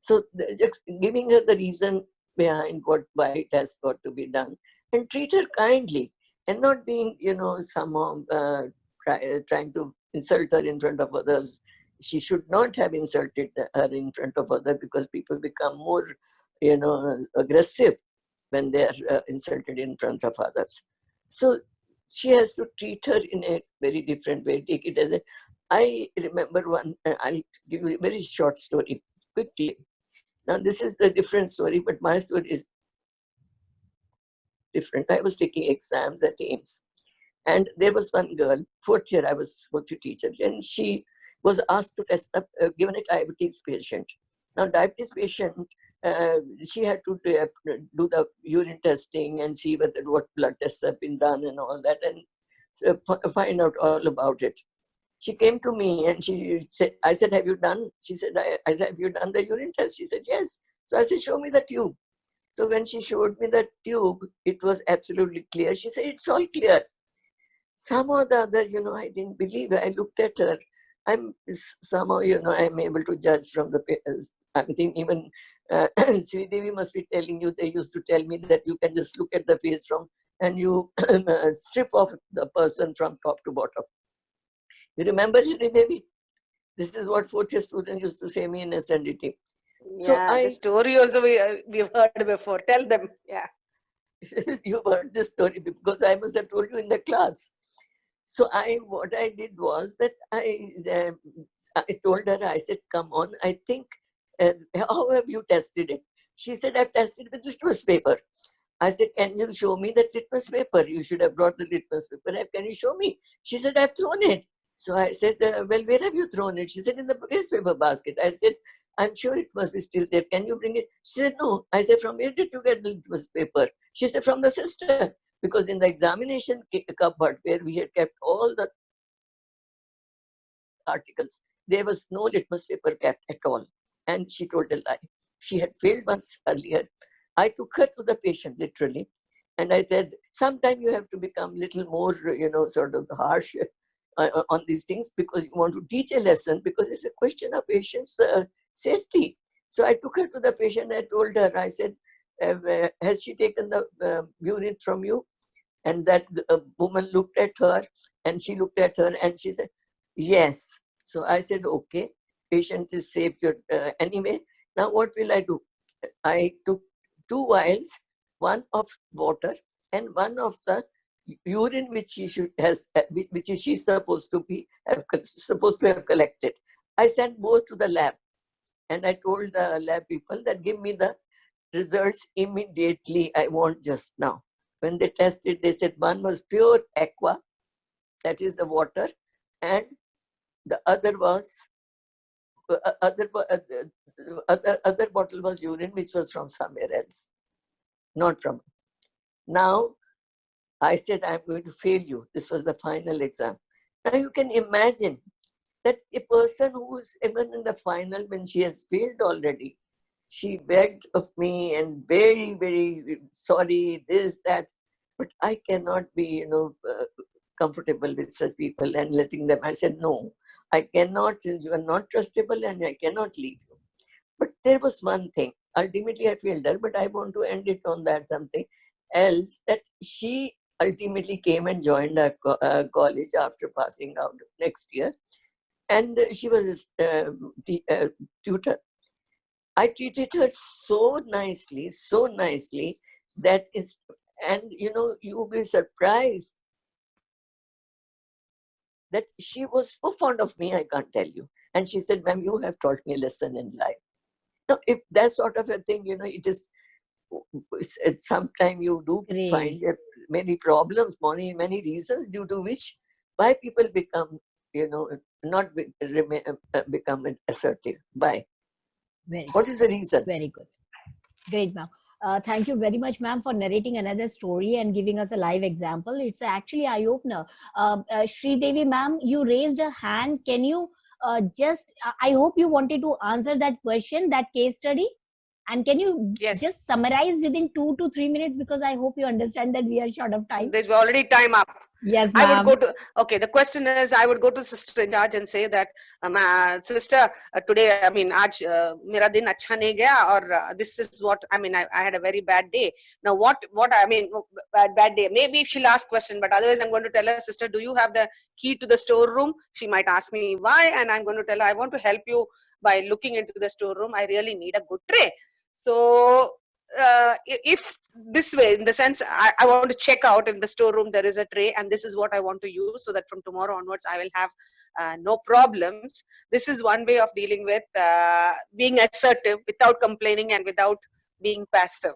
So just giving her the reason behind why it has got to be done, and treat her kindly, and not being, somehow trying to insult her in front of others. She should not have insulted her in front of others, because people become more, aggressive when they are insulted in front of others. So she has to treat her in a very different way. Take it as I remember one, I'll give you a very short story quickly. Now, this is a different story, but my story is different. I was taking exams at AIMS, and there was one girl, fourth year, I was fourth year teacher, and she was asked to test up, given a diabetes patient. Now, diabetes patient, she had to do the urine testing and see what blood tests have been done and all that, and find out all about it. She came to me and she said, I said, have you done? She said, I said, have you done the urine test? She said, yes. So I said, show me the tube. So when she showed me the tube, it was absolutely clear. She said, it's all clear. Somehow or the other, I didn't believe it. I looked at her. I'm somehow, I'm able to judge from the, I think even Sri Devi must be telling you, they used to tell me that you can just look at the face and you strip off the person from top to bottom. You remember, Sri Devi? This is what fourth year students used to say me in SNDT. So yeah, the story also we've heard before. Tell them. Yeah. You've heard this story because I must have told you in the class. So what I did was that I told her, I said, come on, I think, how have you tested it? She said, I've tested with litmus paper. I said, can you show me that litmus paper? You should have brought the litmus paper. Can you show me? She said, I've thrown it. So I said, well, where have you thrown it? She said, in the newspaper basket. I said, I'm sure it must be still there. Can you bring it? She said, no. I said, from where did you get the litmus paper? She said, from the sister. Because in the examination cupboard where we had kept all the articles, there was no litmus paper kept at all. And she told a lie. She had failed once earlier. I took her to the patient, literally. And I said, sometime you have to become little more, sort of harsh on these things, because you want to teach a lesson, because it's a question of patient's safety. So I took her to the patient. I told her, I said, has she taken the urine from you? And that woman looked at her, and she looked at her, and she said, yes. So I said, okay, patient is safe. Anyway, now what will I do? I took 2 vials, one of water and one of the urine which she's supposed to have collected. I sent both to the lab, and I told the lab people that give me the results immediately. I want just now. When they tested, they said one was pure aqua, that is the water, and the other was other bottle was urine, which was from somewhere else, not from. Now, I said, I'm going to fail you. This was the final exam. Now you can imagine that a person who is even in the final, when she has failed already, she begged of me and very, very sorry, this, that, but I cannot be, comfortable with such people and letting them. I said, no, I cannot, since you are not trustable, and I cannot leave you. But there was one thing. Ultimately, I failed her, but I want to end it on that something else, that she ultimately came and joined our college after passing out next year. And she was a tutor. I treated her so nicely, that is, and you will be surprised that she was so fond of me, I can't tell you. And she said, ma'am, you have taught me a lesson in life. Now, if that sort of a thing, it is, sometimes you do Great. find many problems, many reasons due to which why people become, not become assertive. Why? Very What is the reason? Very good. Great, ma'am. Thank you very much, ma'am, for narrating another story and giving us a live example. It's actually eye-opener. Sri Devi, ma'am, you raised a hand. Can you I hope you wanted to answer that question, that case study. And can you Yes. just summarize within 2 to 3 minutes, because I hope you understand that we are short of time. There's already time up. Yes, I would ma'am. go to, okay, the question is, I would go to sister in charge and say that, sister, today, aaj mera din acha nahi gaya, or this is what, I had a very bad day. Now, bad day. Maybe she'll ask question, but otherwise I'm going to tell her, sister, do you have the key to the storeroom? She might ask me why, and I'm going to tell her, I want to help you by looking into the storeroom. I really need a good tray. So, if this way, in the sense, I want to check out in the storeroom there is a tray, and this is what I want to use, so that from tomorrow onwards I will have no problems. This is one way of dealing with being assertive without complaining and without being passive.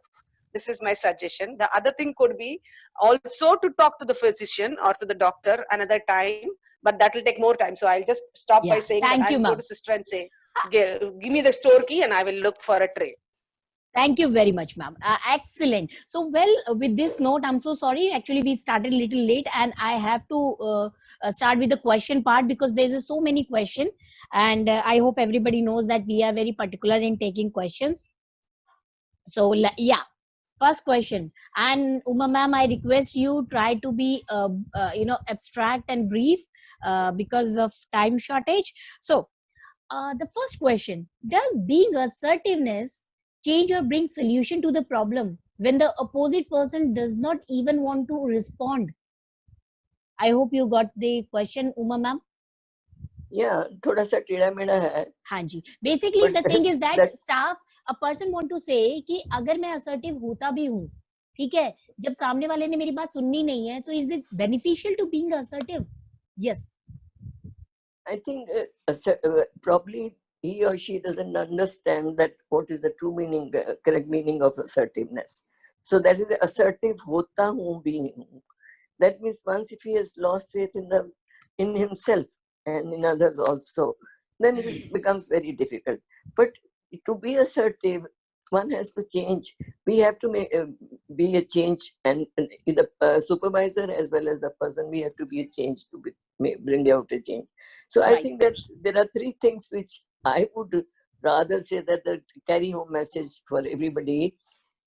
This is my suggestion. The other thing could be also to talk to the physician or to the doctor another time, but that will take more time. So I'll just stop by saying that I'll go to sister and say, give me the store key and I will look for a tray. Thank you very much, ma'am. Excellent. So, well, with this note, I'm so sorry. Actually, we started a little late, and I have to start with the question part, because there's so many questions. And I hope everybody knows that we are very particular in taking questions. So, yeah. First question. And Uma ma'am, I request you try to be, abstract and brief because of time shortage. So, the first question: does being assertiveness change or bring solution to the problem when the opposite person does not even want to respond? I hope you got the question, Uma ma'am. Yeah, thoda sa teda meda hai. हाँ जी. Basically, the thing is that staff, a person want to say कि अगर मैं assertive होता भी हूँ, ठीक है, जब सामने वाले ने मेरी बात सुननी नहीं है, so is it beneficial to being assertive? Yes. I think probably he or she doesn't understand that what is the true meaning, correct meaning of assertiveness. So that is the assertive hota hu being. That means once if he has lost faith in himself and in others also, then it becomes very difficult. But to be assertive, one has to change. We have to be a change, and the supervisor as well as the person, we have to be a change to bring out a change. So I think that there are three things which I would rather say that the carry home message for everybody,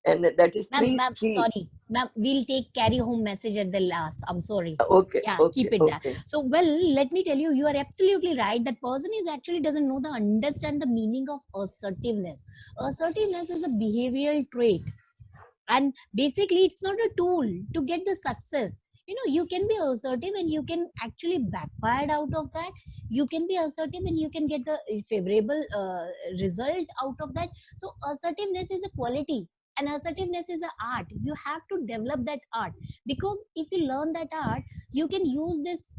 and that is ma'am, sorry, ma'am, we'll take carry home message at the last. I'm sorry. Okay. Yeah, okay, keep it okay. there. So, well, let me tell you, you are absolutely right. That person is actually doesn't know understand the meaning of assertiveness. Assertiveness is a behavioral trait, and basically, it's not a tool to get the success. You can be assertive and you can actually backfire out of that. You can be assertive and you can get the favorable result out of that. So assertiveness is a quality, and assertiveness is an art. You have to develop that art, because if you learn that art, you can use this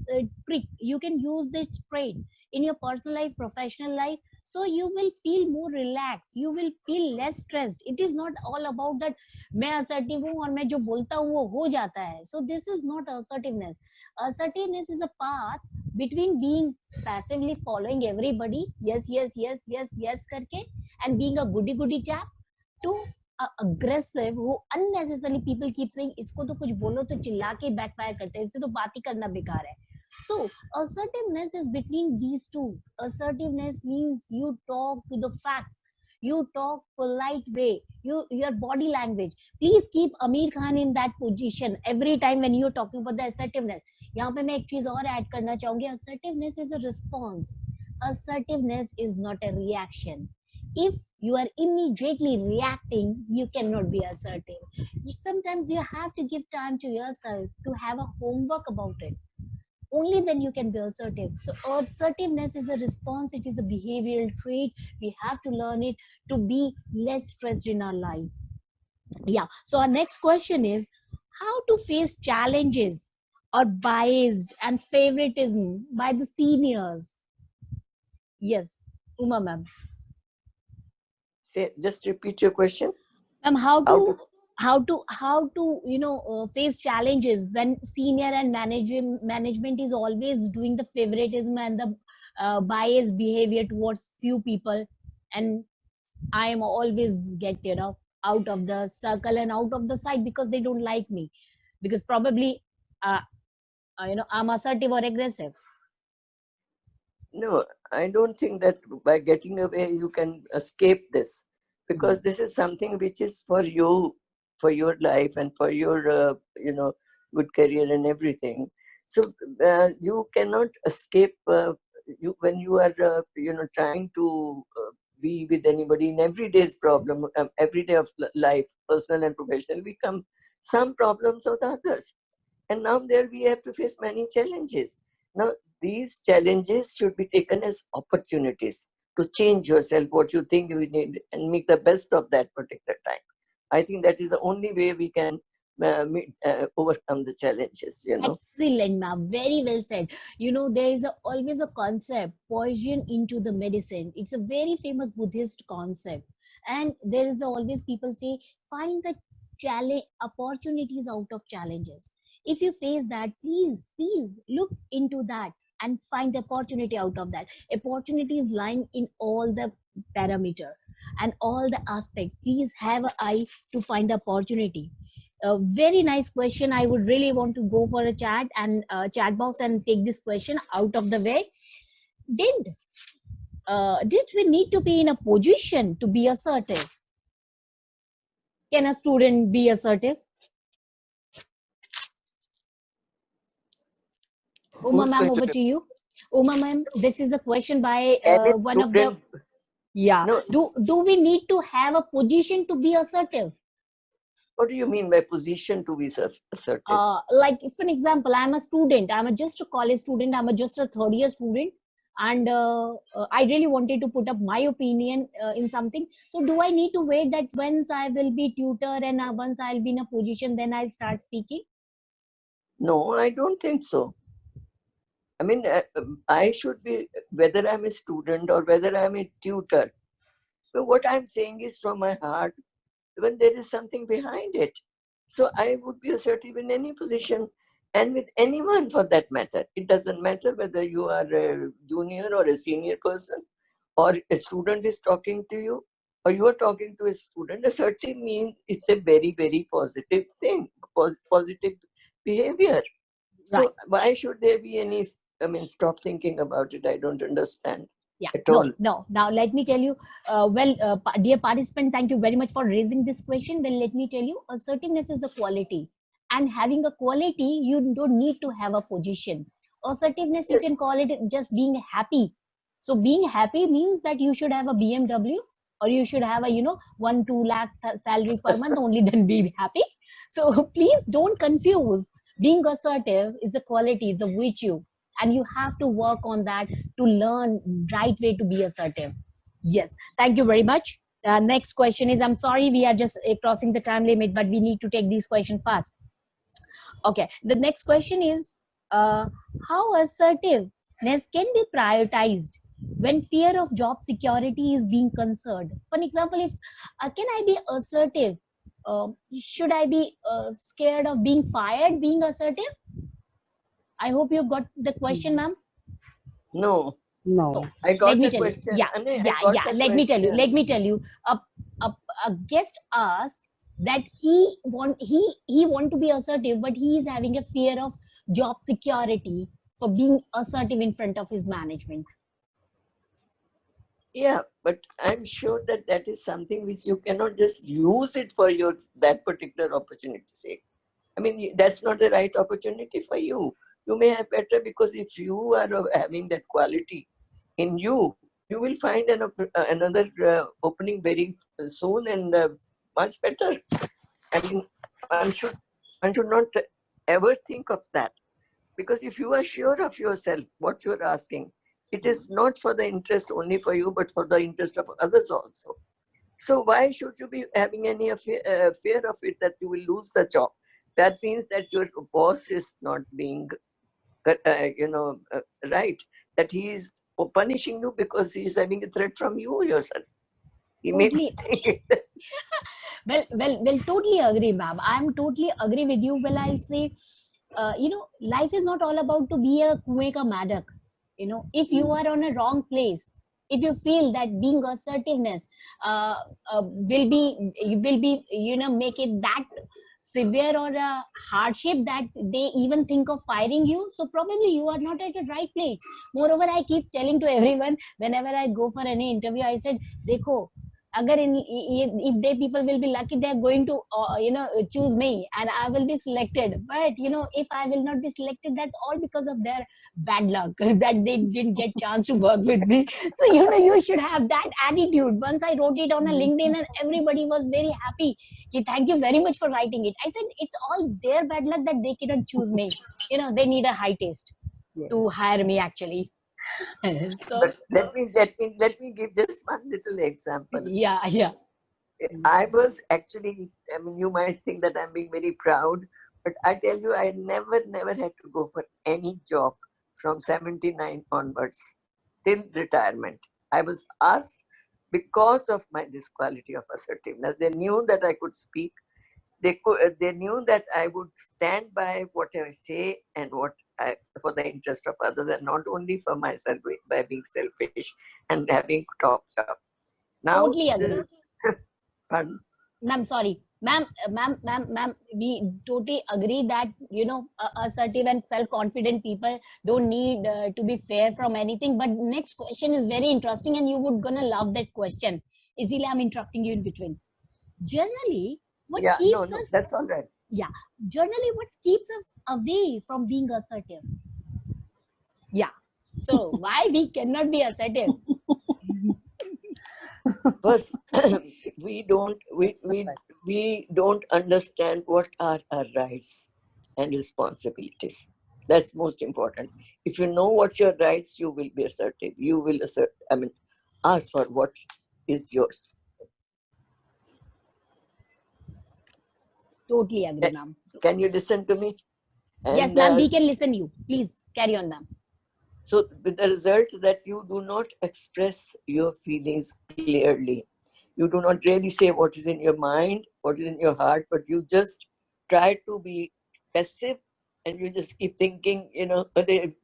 trick, you can use this trait in your personal life, professional life. So you will feel more relaxed, you will feel less stressed. It is not all about that मैं assertive हूँ और मैं जो बोलता हूँ वो हो जाता है. So this is not assertiveness. Assertiveness is a path between being passively following everybody, yes करके, and being a goody goody chap, to aggressive who unnecessarily people keep saying इसको तो कुछ बोलो तो चिल्ला के backfire करते हैं, इससे तो बात ही करना बेकार है. So assertiveness is between these two. Assertiveness means you talk to the facts, you talk polite way, your body language. Please keep Aamir Khan in that position every time when you're talking about the assertiveness. यहाँ पे मैं एक चीज और add करना चाहूंगी. Assertiveness is a response. Assertiveness is not a reaction. If you are immediately reacting, you cannot be assertive. Sometimes you have to give time to yourself to have a homework about it. Only then you can be assertive. So assertiveness is a response, it is a behavioral trait. We have to learn it to be less stressed in our life. Yeah, so our next question is how to face challenges or biased and favoritism by the seniors. Yes, Uma ma'am. Say, just repeat your question. Ma'am, how to face challenges when senior and management is always doing the favoritism and the biased behavior towards few people, and I am always get out of the circle and out of the sight because they don't like me, because probably I'm assertive or aggressive. No, I don't think that by getting away you can escape this, because this is something which is for you, for your life and for your good career and everything. So you cannot escape you when you are trying to be with anybody in everyday's problem, everyday of life, personal and professional, we come some problems or the others, and now there we have to face many challenges. Now these challenges should be taken as opportunities to change yourself, what you think you need, and make the best of that particular time. I think that is the only way we can overcome the challenges. Excellent, ma'am. Very well said. There is always a concept, poison into the medicine. It's a very famous Buddhist concept. And there is always people say, find the challenge opportunities out of challenges. If you face that, please look into that and find the opportunity out of that. Opportunity is lying in all the parameter and all the aspect. Please have an eye to find the opportunity. A very nice question. I would really want to go for a chat box and take this question out of the way. Did we need to be in a position to be assertive? Can a student be assertive? Uma ma'am, over to you. Uma ma'am, this is a question by one of the... Yeah. No. Do we need to have a position to be assertive? What do you mean by position to be assertive? Like, for an example, I'm a student. I'm just a college student. I'm just a third year student. And I really wanted to put up my opinion in something. So do I need to wait that once I will be tutor and once I'll be in a position, then I'll start speaking? No, I don't think so. I mean, I should be, whether I'm a student or whether I'm a tutor. So what I'm saying is from my heart, when there is something behind it. So I would be assertive in any position and with anyone for that matter. It doesn't matter whether you are a junior or a senior person, or a student is talking to you, or you are talking to a student. Assertive means it's a very, very positive thing, positive behavior. Right. So why should there be any, stop thinking about it? I don't understand. Yeah, no. Now let me tell you, dear participant, thank you very much for raising this question. Well, let me tell you, assertiveness is a quality, and having a quality, you don't need to have a position. Assertiveness, yes. You can call it just being happy. So being happy means that you should have a BMW, or you should have a 1-2 lakh salary per month. Only then be happy. So please don't confuse. Being assertive is a quality, it's a virtue. And you have to work on that to learn right way to be assertive. Yes, thank you very much. Next question is, I'm sorry, we are just crossing the time limit, but we need to take these questions fast. Okay, the next question is, how assertiveness can be prioritized when fear of job security is being concerned. For example, if can I be assertive? Should I be scared of being fired being assertive? I hope you got the question, ma'am. No, No. I Let got me the tell you. question. Yeah, Anne, I yeah, got yeah. the Let me tell you. question. Let me tell you. A guest asked that he want to be assertive, but he is having a fear of job security for being assertive in front of his management. Yeah, but I'm sure that that is something which you cannot just use it for your that particular opportunity's sake. I mean, that's not the right opportunity for you. You may have better, because if you are having that quality in you, you will find another opening very soon and much better. I mean, one should not ever think of that, because if you are sure of yourself, what you are asking, it is not for the interest only for you, but for the interest of others also. So why should you be having any fear of it that you will lose the job? That means that your boss is not being, right. That he is punishing you because he is having a threat from you yourself. He may be Totally. thinking Well, totally agree, ma'am. I'm totally agree with you. Well, I'll say, life is not all about to be a kueh ka madak. If you are on a wrong place, if you feel that being assertiveness will be, make it that severe or a hardship that they even think of firing you, so probably you are not at the right place. Moreover, I keep telling to everyone whenever I go for any interview, I said, dekho, agar if they people will be lucky, they are going to choose me and I will be selected. But if I will not be selected, that's all because of their bad luck that they didn't get chance to work with me. So you should have that attitude. Once I wrote it on a LinkedIn and everybody was very happy. Thank you very much for writing it. I said it's all their bad luck that they cannot choose me. They need a high taste to hire me actually. So but let me give just one little example. yeah. I was actually, I mean, you might think that I'm being very proud, but I tell you, I never had to go for any job from 79 onwards till retirement. I was asked because of this quality of assertiveness. They knew that I could speak. They knew that I would stand by what I say and for the interest of others, and not only for myself by being selfish and having top job. Now, Totally agree. pardon? Ma'am, sorry. Ma'am, we totally agree that, assertive and self-confident people don't need to be fair from anything. But next question is very interesting and you would gonna love that question. Easily, I'm interrupting you in between. Generally, what Yeah, keeps no, us, that's all right. yeah, generally what keeps us away from being assertive? Yeah. So why we cannot be assertive? First, we don't understand what are our rights and responsibilities. That's most important. If you know what your rights, you will be assertive. You will ask for what is yours. Totally agree, ma'am. Can you listen to me? Yes, ma'am, we can listen you. Please carry on, ma'am. So with the result that you do not express your feelings clearly. You do not really say what is in your mind, what is in your heart, but you just try to be passive and you just keep thinking,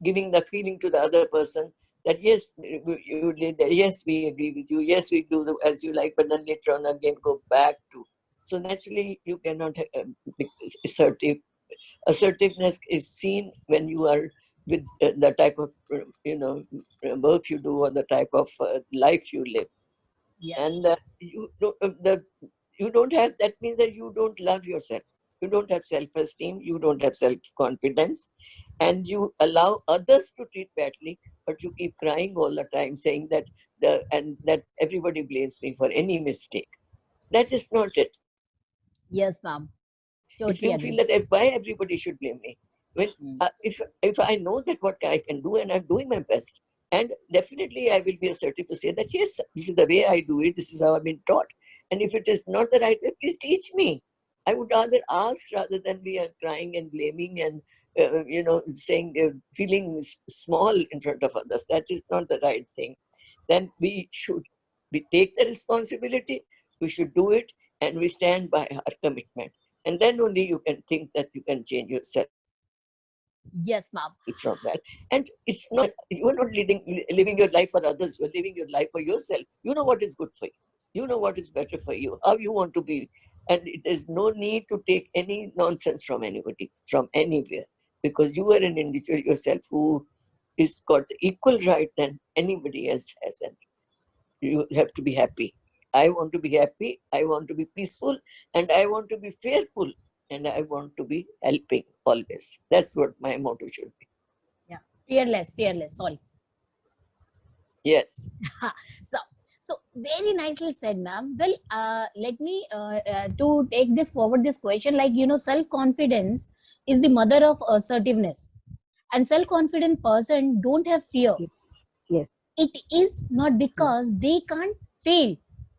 giving the feeling to the other person that yes, you did that, yes, we agree with you, yes, we do as you like, but then later on again go back to. So naturally, you cannot be assertive. Assertiveness is seen when you are with the type of work you do or the type of life you live. Yes. And you don't have, that means that you don't love yourself. You don't have self-esteem, you don't have self-confidence, and you allow others to treat badly, but you keep crying all the time saying that that everybody blames me for any mistake. That is not it. Yes, ma'am. If Totally you agree. feel that why everybody should blame me, when if I know that what I can do and I'm doing my best, and definitely I will be assertive to say that yes, this is the way I do it, this is how I've been taught, and if it is not the right way, please teach me. I would rather ask rather than be crying and blaming and saying feeling small in front of others. That is not the right thing. Then we take the responsibility. We should do it, and we stand by our commitment. And then only you can think that you can change yourself Yes, ma'am. from that. And it's not, you are not living your life for others. You are living your life for yourself. You know what is good for you. You know what is better for you, how you want to be. And there's no need to take any nonsense from anybody, from anywhere, because you are an individual yourself who is got the equal right than anybody else has. And you have to be happy. I want to be happy. I want to be peaceful, and I want to be fearful, and I want to be helping always. That's what my motto should be. Yeah, fearless. Sorry. Yes. So very nicely said, ma'am. Well, let me to take this forward. This question, like self-confidence is the mother of assertiveness, and self-confident person don't have fear. Yes. It is not because they can't fail,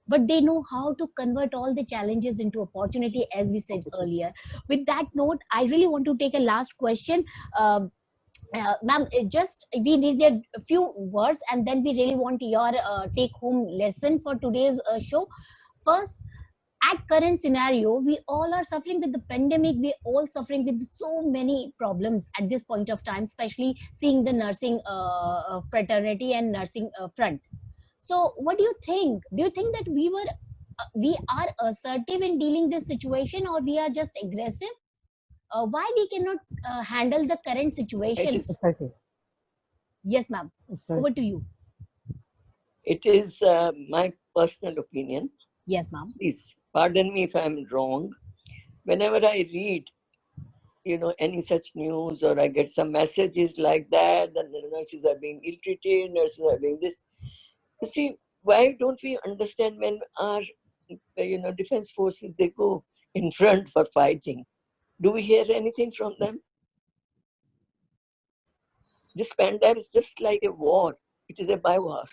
but they know how to convert all the challenges into opportunity, as we said earlier. With that note, I really want to take a last question. Ma'am, just we needed a few words, and then we really want your take-home lesson for today's show. First, at current scenario, we all are suffering with the pandemic. We all suffering with so many problems at this point of time, especially seeing the nursing fraternity and nursing front. So what do you think? Do you think that we are assertive in dealing this situation, or we are just aggressive? Why we cannot handle the current situation? Assertive. Yes, ma'am. Over to you. It is my personal opinion. Yes, ma'am. Please pardon me if I'm wrong. Whenever I read, any such news, or I get some messages like that the nurses are being ill-treated, nurses are doing this. You see, why don't we understand when our, defense forces, they go in front for fighting? Do we hear anything from them? This pandemic is just like a war. It is a by-war.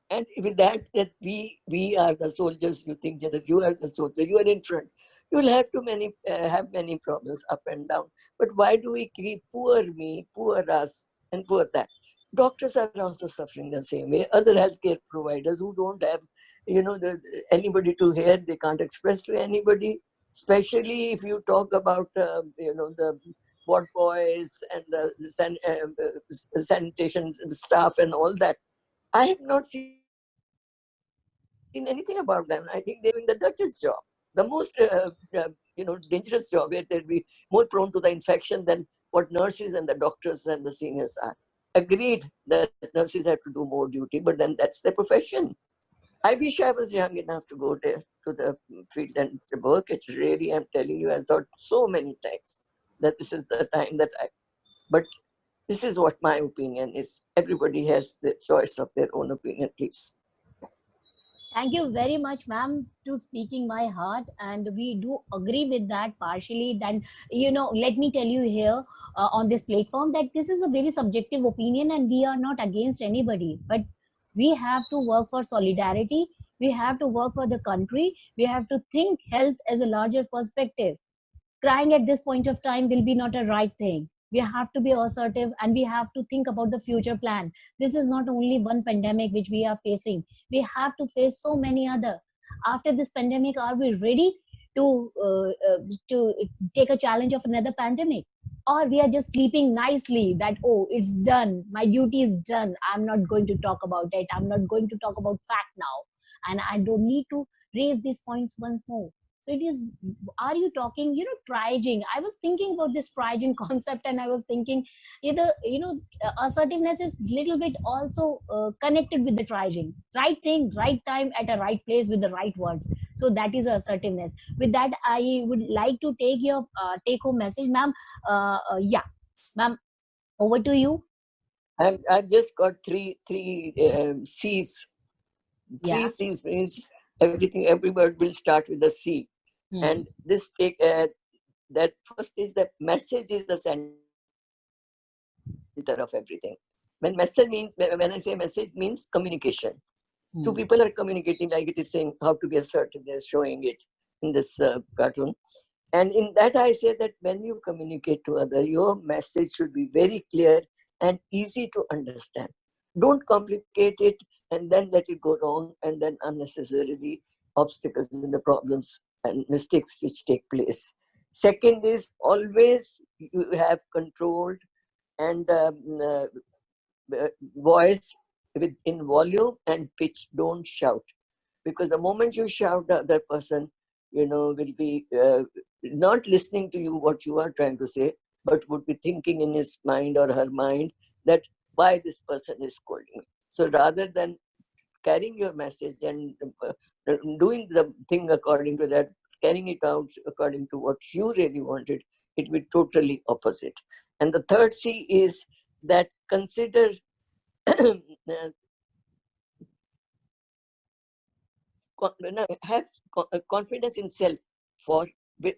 And with that we are the soldiers. You think that you are the soldier, you are in front. You will have have many problems up and down. But why do we keep poor me, poor us, and poor that? Doctors are also suffering the same way. Other healthcare providers who don't have, anybody to hear, they can't express to anybody. Especially if you talk about, the ward boys and the sanitation staff and all that. I have not seen anything about them. I think they're doing the dirtiest job, the most dangerous job, where they'll be more prone to the infection than what nurses and the doctors and the seniors are. Agreed that nurses have to do more duty, but then that's their profession. I wish I was young enough to go there to the field and work. It's really, I'm telling you, I've thought so many times that this is the time that but this is what my opinion is. Everybody has the choice of their own opinion, please. Thank you very much, ma'am, to speaking my heart. And we do agree with that partially. Then, let me tell you here on this platform that this is a very subjective opinion, and we are not against anybody. But we have to work for solidarity. We have to work for the country. We have to think health as a larger perspective. Crying at this point of time will be not a right thing. We have to be assertive, and we have to think about the future plan. This is not only one pandemic which we are facing. We have to face so many other. After this pandemic, are we ready to take a challenge of another pandemic? Or we are just sleeping nicely that, oh, it's done. My duty is done. I'm not going to talk about it. I'm not going to talk about fact now. And I don't need to raise these points once more. So it is, are you talking, triaging? I was thinking about this triaging concept, and I was thinking either, assertiveness is little bit also connected with the triaging. Right thing, right time, at a right place with the right words. So that is assertiveness. With that, I would like to take your take-home message, ma'am. Yeah, ma'am, over to you. I've just got three C's. Three C's means everything, every word will start with a C. And this that first is the message is the center of everything. When I say message, means communication. Two people are communicating, like it is saying how to be assertive. They're showing it in this cartoon. And in that, I say that when you communicate to other, your message should be very clear and easy to understand. Don't complicate it and then let it go wrong, and then unnecessarily obstacles in the problems and mistakes which take place. Second is, always you have controlled and voice in volume and pitch. Don't shout, because the moment you shout, the other person, will be not listening to you what you are trying to say, but would be thinking in his mind or her mind that why this person is scolding me. So rather than carrying your message and doing the thing according to that, carrying it out according to what you really wanted, it will be totally opposite. And the third C is that consider have confidence in self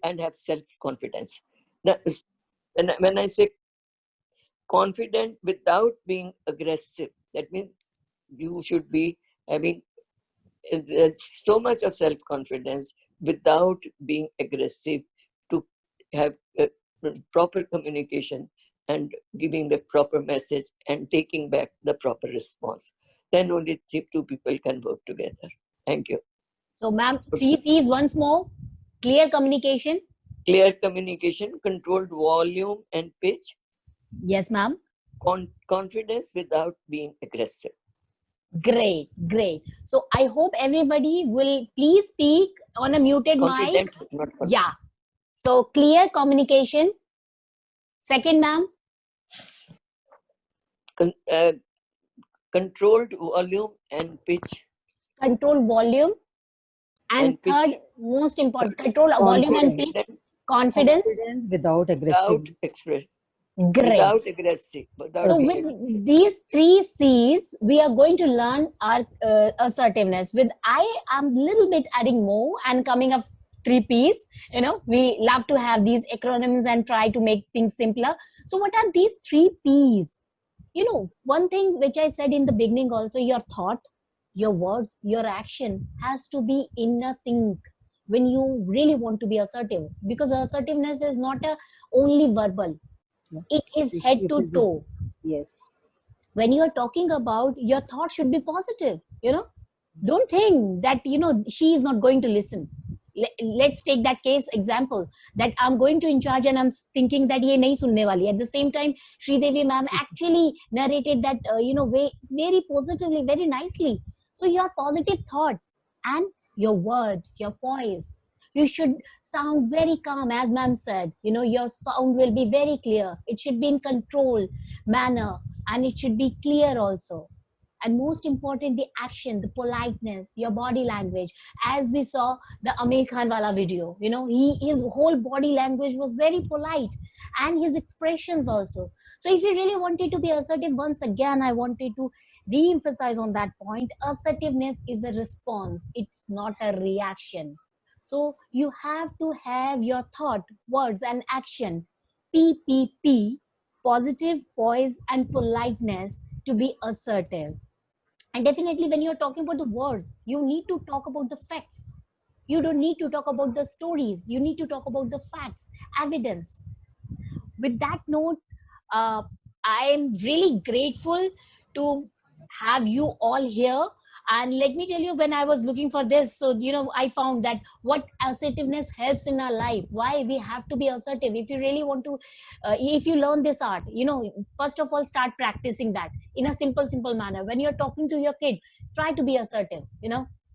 and have self-confidence. When I say confident without being aggressive, that means you should be having so much of self-confidence without being aggressive, to have proper communication and giving the proper message and taking back the proper response. Then only two people can work together. Thank you. So, ma'am, 3 C's once more. Clear communication. Clear communication, controlled volume and pitch. Yes, ma'am. Confidence without being aggressive. Great, great. So I hope everybody will please speak on a muted mic. Yeah. So clear communication. Second, ma'am. Controlled volume and pitch. Control volume. And third, most important, control volume and pitch. Confidence without aggressive. Without expression. Great. Without aggressive. So with these 3 C's, we are going to learn our assertiveness. With I am little bit adding more and coming up 3 P's. We love to have these acronyms and try to make things simpler. So what are these 3 P's? One thing which I said in the beginning also, your thought, your words, your action has to be in a sync when you really want to be assertive, because assertiveness is not only verbal. It is head to toe. Yes. When you are talking about, your thought should be positive. Don't think that she is not going to listen. Let's take that case example, that I'm going to in charge and I'm thinking that ye nahi sunne wali. At the same time, Sridevi ma'am actually narrated that way very positively, very nicely. So your positive thought and your word, your voice, you should sound very calm, as ma'am said. Your sound will be very clear. It should be in control manner, and it should be clear also. And most important, the action, the politeness, your body language. As we saw the Amir Khan wala video, his whole body language was very polite, and his expressions also. So if you really wanted to be assertive, once again, I wanted to re-emphasize on that point. Assertiveness is a response. It's not a reaction. So you have to have your thought, words, and action, PPP, positive, poise, and politeness, to be assertive. And definitely when you're talking about the words, you need to talk about the facts. You don't need to talk about the stories. You need to talk about the facts, evidence. With that note, I am really grateful to have you all here. And let me tell you, when I was looking for this, so I found that what assertiveness helps in our life, why we have to be assertive. If you really want to, if you learn this art, first of all, start practicing that in a simple manner. When you're talking to your kid, try to be assertive.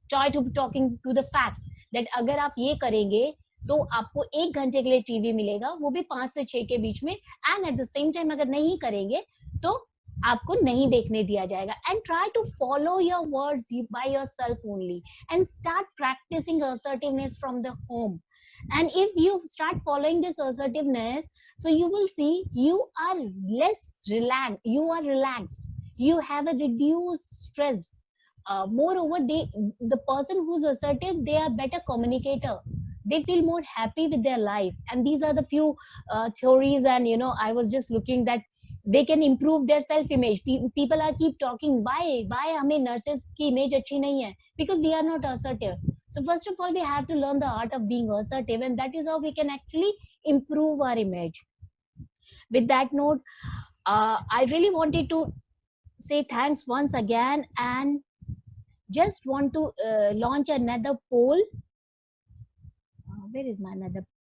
Try to be talking to the facts, that अगर आप ये करेंगे तो आपको 1 घंटे के लिए TV मिलेगा, वो भी 5 से 6 के बीच में, and at the same time अगर नहीं करेंगे तो आपको नहीं देखने दिया जाएगा. And try to follow your words by yourself only, and start practicing assertiveness from the home. And if you start following this assertiveness, so you will see you are less relaxed, you are relaxed, you have a reduced stress. Moreover, the person who's assertive, they are better communicator. They feel more happy with their life. And these are the few theories, and I was just looking that they can improve their self-image. People are keep talking, why hame nurses ki image achhi nahi hai? Because we are not assertive. So first of all, we have to learn the art of being assertive, and that is how we can actually improve our image. With that note, I really wanted to say thanks once again, and just want to launch another poll. Where is my another